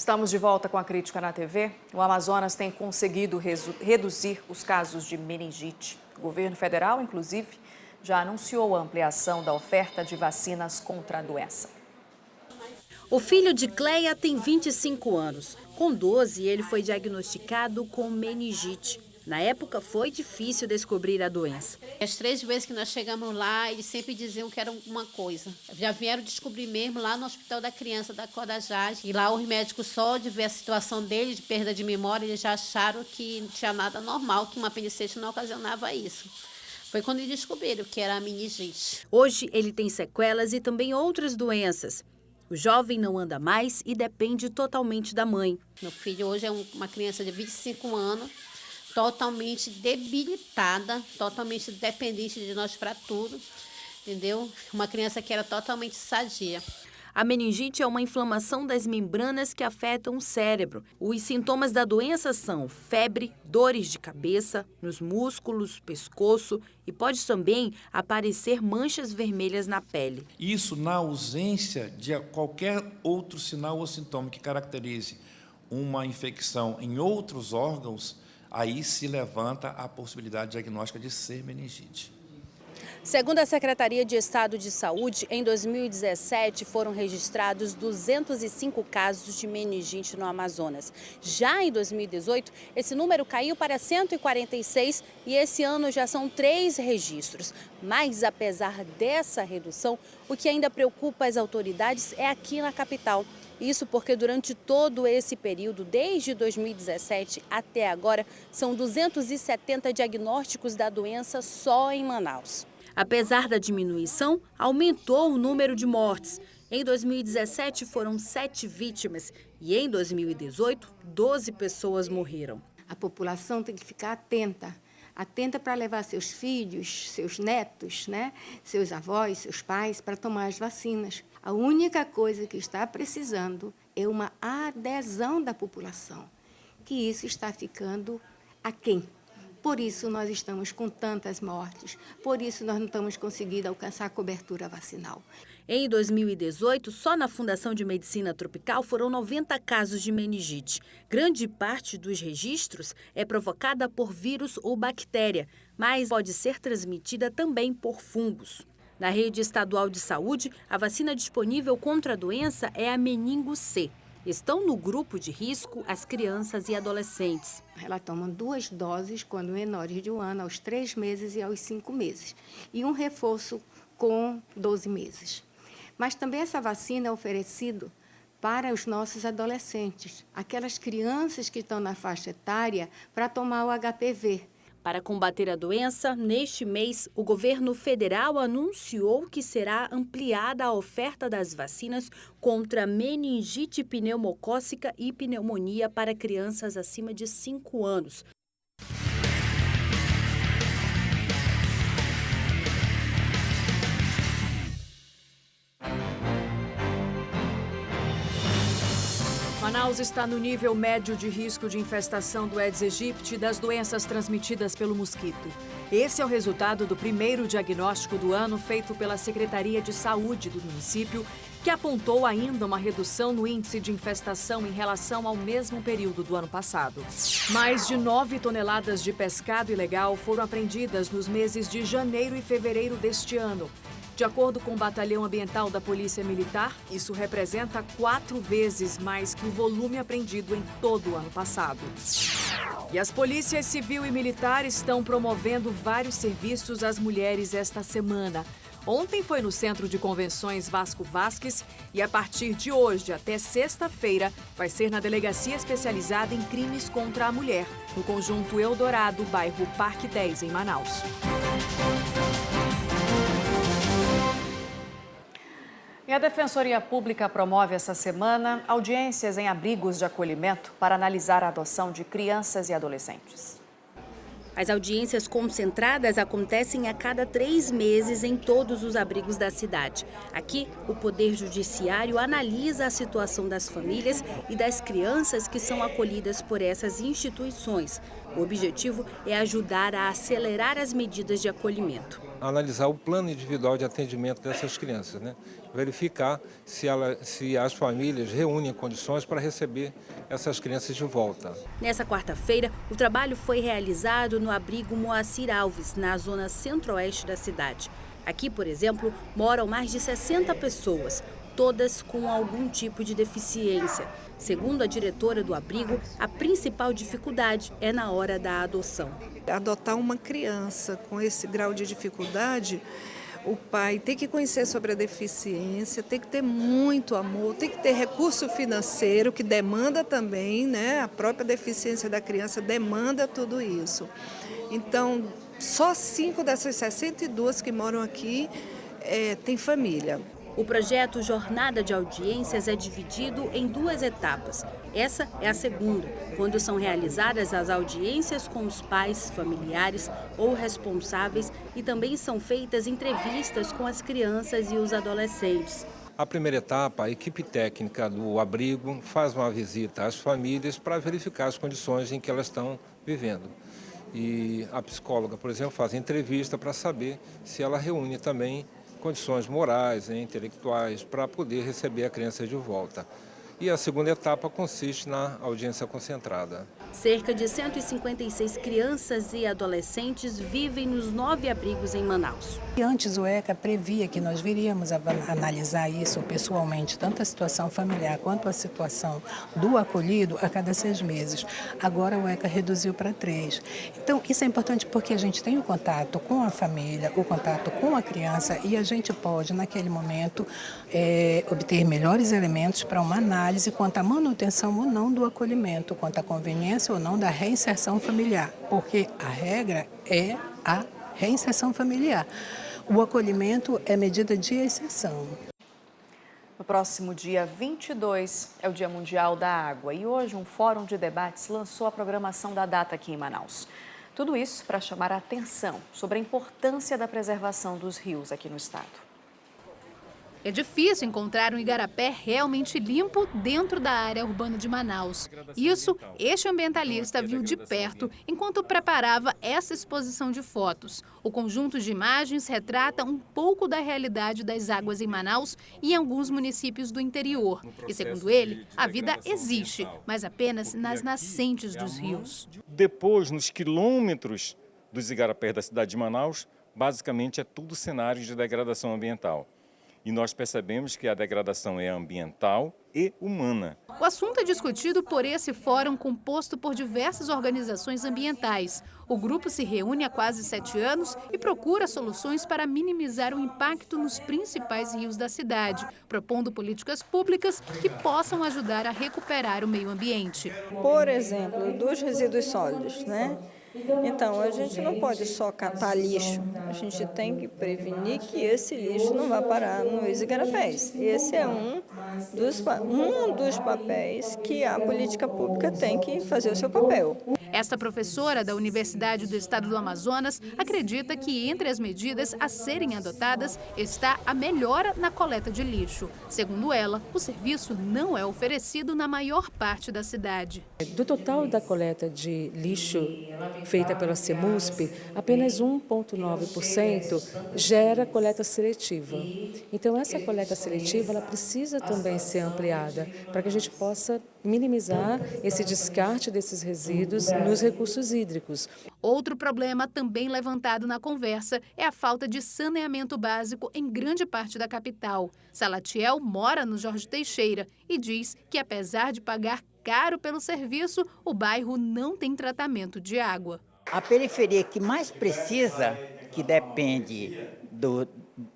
Estamos de volta com a Crítica na TV. O Amazonas tem conseguido reduzir os casos de meningite. O governo federal, inclusive, já anunciou a ampliação da oferta de vacinas contra a doença. O filho de Cleia tem 25 anos. Com 12, ele foi diagnosticado com meningite. Na época, foi difícil descobrir a doença. As 3 vezes que nós chegamos lá, eles sempre diziam que era uma coisa. Já vieram descobrir mesmo lá no Hospital da Criança, da Codajás. E lá os médicos, só de ver a situação dele, de perda de memória, eles já acharam que não tinha nada normal, que uma apendicite não ocasionava isso. Foi quando eles descobriram que era a meningite. Hoje, ele tem sequelas e também outras doenças. O jovem não anda mais e depende totalmente da mãe. Meu filho hoje é uma criança de 25 anos, totalmente debilitada, totalmente dependente de nós para tudo, entendeu? Uma criança que era totalmente sadia. A meningite é uma inflamação das membranas que afetam o cérebro. Os sintomas da doença são febre, dores de cabeça, nos músculos, pescoço e pode também aparecer manchas vermelhas na pele. Isso na ausência de qualquer outro sinal ou sintoma que caracterize uma infecção em outros órgãos, aí se levanta a possibilidade diagnóstica de ser meningite. Segundo a Secretaria de Estado de Saúde, em 2017 foram registrados 205 casos de meningite no Amazonas. Já em 2018, esse número caiu para 146 e esse ano já são 3 registros. Mas, apesar dessa redução, o que ainda preocupa as autoridades é aqui na capital. Isso porque durante todo esse período, desde 2017 até agora, são 270 diagnósticos da doença só em Manaus. Apesar da diminuição, aumentou o número de mortes. Em 2017 foram 7 vítimas e em 2018, 12 pessoas morreram. A população tem que ficar atenta para levar seus filhos, seus netos, seus avós, seus pais, para tomar as vacinas. A única coisa que está precisando é uma adesão da população, que isso está ficando aquém. Por isso nós estamos com tantas mortes, por isso nós não estamos conseguindo alcançar a cobertura vacinal. Em 2018, só na Fundação de Medicina Tropical foram 90 casos de meningite. Grande parte dos registros é provocada por vírus ou bactéria, mas pode ser transmitida também por fungos. Na rede estadual de saúde, a vacina disponível contra a doença é a meningo C. Estão no grupo de risco as crianças e adolescentes. Ela toma 2 doses quando menores de 1 ano, aos 3 meses e aos 5 meses. E um reforço com 12 meses. Mas também essa vacina é oferecida para os nossos adolescentes, aquelas crianças que estão na faixa etária para tomar o HPV. Para combater a doença, neste mês, o governo federal anunciou que será ampliada a oferta das vacinas contra meningite pneumocócica e pneumonia para crianças acima de 5 anos. Manaus está no nível médio de risco de infestação do Aedes aegypti e das doenças transmitidas pelo mosquito. Esse é o resultado do primeiro diagnóstico do ano feito pela Secretaria de Saúde do município, que apontou ainda uma redução no índice de infestação em relação ao mesmo período do ano passado. Mais de 9 toneladas de pescado ilegal foram apreendidas nos meses de janeiro e fevereiro deste ano. De acordo com o Batalhão Ambiental da Polícia Militar, isso representa 4 vezes mais que o volume apreendido em todo o ano passado. E as polícias civil e militar estão promovendo vários serviços às mulheres esta semana. Ontem foi no Centro de Convenções Vasco Vasques e a partir de hoje até sexta-feira vai ser na Delegacia Especializada em Crimes contra a Mulher, no Conjunto Eldorado, bairro Parque 10, em Manaus. E a Defensoria Pública promove essa semana audiências em abrigos de acolhimento para analisar a adoção de crianças e adolescentes. As audiências concentradas acontecem a cada 3 meses em todos os abrigos da cidade. Aqui, o Poder Judiciário analisa a situação das famílias e das crianças que são acolhidas por essas instituições. O objetivo é ajudar a acelerar as medidas de acolhimento. analisar o plano individual de atendimento dessas crianças, né? Verificar se as famílias reúnem condições para receber essas crianças de volta. Nessa quarta-feira, o trabalho foi realizado no abrigo Moacir Alves, na zona centro-oeste da cidade. Aqui, por exemplo, moram mais de 60 pessoas, todas com algum tipo de deficiência. Segundo a diretora do abrigo, a principal dificuldade é na hora da adoção. Adotar uma criança com esse grau de dificuldade, o pai tem que conhecer sobre a deficiência, tem que ter muito amor, tem que ter recurso financeiro, que demanda também, né? A própria deficiência da criança demanda tudo isso. Então, só 5 dessas 62 que moram aqui têm família. O projeto Jornada de Audiências é dividido em 2 etapas. Essa é a segunda, quando são realizadas as audiências com os pais, familiares ou responsáveis e também são feitas entrevistas com as crianças e os adolescentes. A primeira etapa, a equipe técnica do abrigo faz uma visita às famílias para verificar as condições em que elas estão vivendo. E a psicóloga, por exemplo, faz entrevista para saber se ela reúne também condições morais e intelectuais para poder receber a criança de volta. E a segunda etapa consiste na audiência concentrada. Cerca de 156 crianças e adolescentes vivem nos 9 abrigos em Manaus. Antes o ECA previa que nós viríamos a analisar isso pessoalmente, tanto a situação familiar quanto a situação do acolhido a cada 6 meses. Agora o ECA reduziu para 3. Então isso é importante porque a gente tem o contato com a família, o contato com a criança e a gente pode, naquele momento, obter melhores elementos para uma análise quanto à manutenção ou não do acolhimento, quanto à conveniência ou não da reinserção familiar, porque a regra é a reinserção familiar. O acolhimento é medida de exceção. No próximo dia 22 é o Dia Mundial da Água e hoje um fórum de debates lançou a programação da data aqui em Manaus. Tudo isso para chamar a atenção sobre a importância da preservação dos rios aqui no estado. É difícil encontrar um igarapé realmente limpo dentro da área urbana de Manaus. Isso, este ambientalista viu de perto enquanto preparava essa exposição de fotos. O conjunto de imagens retrata um pouco da realidade das águas em Manaus e em alguns municípios do interior. E, segundo ele, a vida existe, mas apenas nas nascentes dos rios. Depois, nos quilômetros dos igarapés da cidade de Manaus, basicamente é tudo cenário de degradação ambiental. E nós percebemos que a degradação é ambiental e humana. O assunto é discutido por esse fórum composto por diversas organizações ambientais. O grupo se reúne há quase 7 anos e procura soluções para minimizar o impacto nos principais rios da cidade, propondo políticas públicas que possam ajudar a recuperar o meio ambiente. Por exemplo, dos resíduos sólidos, né? Então, a gente não pode só catar lixo, a gente tem que prevenir que esse lixo não vá parar nos igarapés. Esse é um dos papéis que a política pública tem que fazer o seu papel. Esta professora da Universidade do Estado do Amazonas acredita que entre as medidas a serem adotadas está a melhora na coleta de lixo. Segundo ela, o serviço não é oferecido na maior parte da cidade. Do total da coleta de lixo feita pela CEMUSP, apenas 1,9% gera coleta seletiva. Então, essa coleta seletiva ela precisa também ser ampliada para que a gente possa minimizar esse descarte desses resíduos nos recursos hídricos. Outro problema também levantado na conversa é a falta de saneamento básico em grande parte da capital. Salatiel mora no Jorge Teixeira e diz que, apesar de pagar caro pelo serviço, o bairro não tem tratamento de água. A periferia que mais precisa, que depende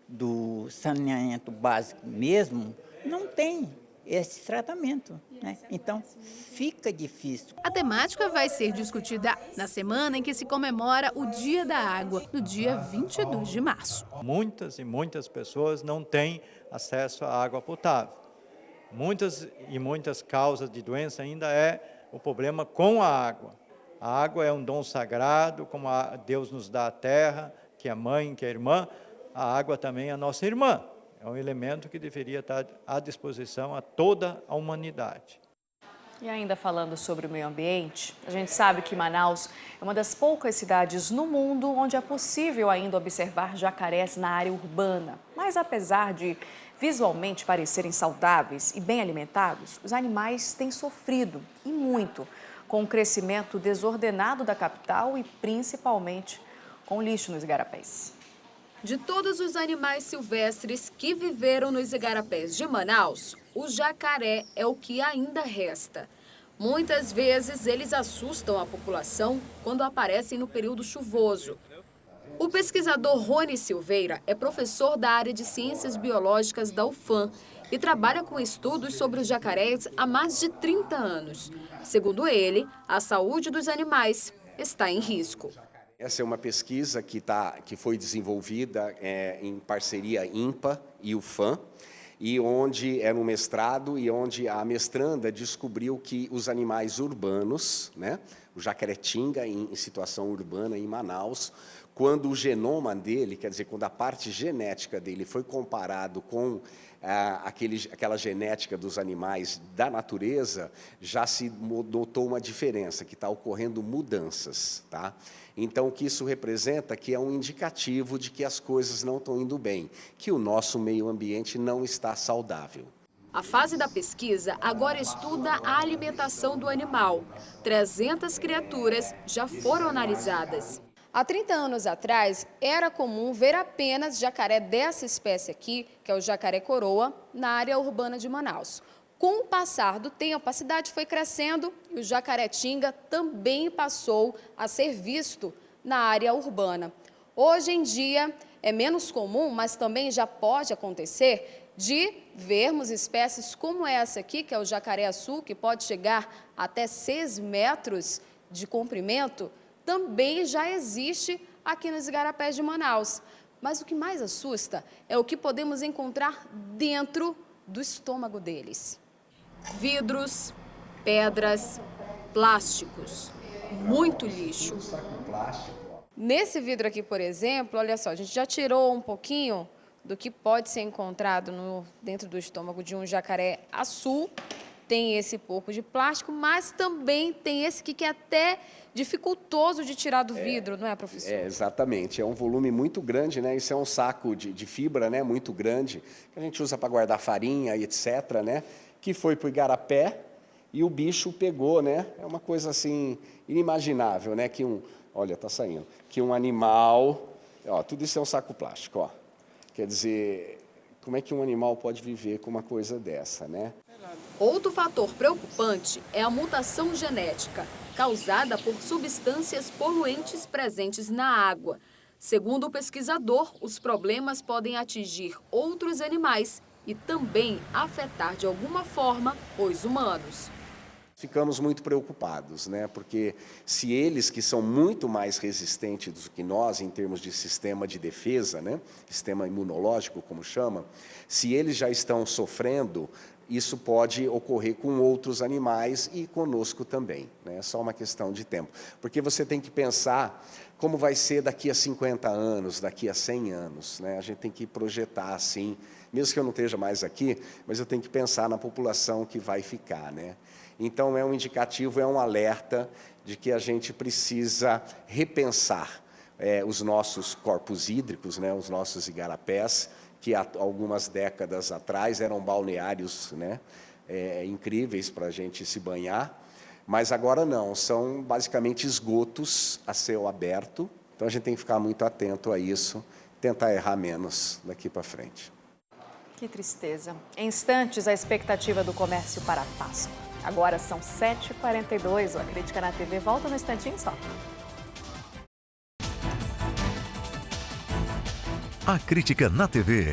do saneamento básico mesmo, não tem esse tratamento, né? Então, fica difícil. A temática vai ser discutida na semana em que se comemora o Dia da Água, no dia 22 de março. Muitas e muitas pessoas não têm acesso à água potável. Muitas causas de doença ainda é o problema com a água. A água é um dom sagrado, como Deus nos dá a terra, que é a mãe, que é a irmã, a água também é a nossa irmã. É um elemento que deveria estar à disposição a toda a humanidade. E ainda falando sobre o meio ambiente, a gente sabe que Manaus é uma das poucas cidades no mundo onde é possível ainda observar jacarés na área urbana. Mas apesar de visualmente parecerem saudáveis e bem alimentados, os animais têm sofrido, e muito, com o crescimento desordenado da capital e principalmente com o lixo nos igarapés. De todos os animais silvestres que viveram nos igarapés de Manaus, o jacaré é o que ainda resta. Muitas vezes eles assustam a população quando aparecem no período chuvoso. O pesquisador Rony Silveira é professor da área de Ciências Biológicas da UFAM e trabalha com estudos sobre os jacarés há mais de 30 anos. Segundo ele, a saúde dos animais está em risco. Essa é uma pesquisa que foi desenvolvida em parceria INPA e UFAM, e onde era um mestrado e onde a mestranda descobriu que os animais urbanos, né, o jacaretinga em situação urbana em Manaus, quando o genoma dele, quer dizer, quando a parte genética dele foi comparado com aquela genética dos animais da natureza, já se notou uma diferença, que está ocorrendo mudanças, tá? Então, o que isso representa que é um indicativo de que as coisas não estão indo bem, que o nosso meio ambiente não está saudável. A fase da pesquisa agora estuda a alimentação do animal. 300 criaturas já foram analisadas. Há 30 anos atrás, era comum ver apenas jacaré dessa espécie aqui, que é o jacaré-coroa, na área urbana de Manaus. Com o passar do tempo, a cidade foi crescendo e o jacaretinga também passou a ser visto na área urbana. Hoje em dia, é menos comum, mas também já pode acontecer de vermos espécies como essa aqui, que é o jacaré-açu, que pode chegar até 6 metros de comprimento, também já existe aqui nos igarapés de Manaus. Mas o que mais assusta é o que podemos encontrar dentro do estômago deles. Vidros, pedras, plásticos, muito lixo. Nesse vidro aqui, por exemplo, olha só, a gente já tirou um pouquinho do que pode ser encontrado dentro do estômago de um jacaré-açu. Tem esse pouco de plástico, mas também tem esse que é até dificultoso de tirar do vidro, não é, professor? Exatamente. É um volume muito grande, né? Isso é um saco de fibra, né? Muito grande, que a gente usa para guardar farinha e etc., né? Que foi para o igarapé e o bicho pegou, né? É uma coisa assim inimaginável, né? Olha, tá saindo. Que um animal, ó, tudo isso é um saco plástico, ó. Quer dizer, como é que um animal pode viver com uma coisa dessa, né? Outro fator preocupante é a mutação genética, causada por substâncias poluentes presentes na água. Segundo o pesquisador, os problemas podem atingir outros animais e também afetar de alguma forma os humanos. Ficamos muito preocupados, né? Porque se eles, que são muito mais resistentes do que nós em termos de sistema de defesa, né? Sistema imunológico, como chama, se eles já estão sofrendo, isso pode ocorrer com outros animais e conosco também, né? É só uma questão de tempo. Porque você tem que pensar como vai ser daqui a 50 anos, daqui a 100 anos, né? A gente tem que projetar assim, mesmo que eu não esteja mais aqui, mas eu tenho que pensar na população que vai ficar, né? Então, é um indicativo, é um alerta de que a gente precisa repensar os nossos corpos hídricos, né, os nossos igarapés, que há algumas décadas atrás eram balneários, né, incríveis para a gente se banhar, mas agora não, são basicamente esgotos a céu aberto, então a gente tem que ficar muito atento a isso, tentar errar menos daqui para frente. Que tristeza. Em instantes, a expectativa do comércio para a Páscoa. Agora são 7h42, a Crítica na TV volta no instantinho só. A Crítica na TV.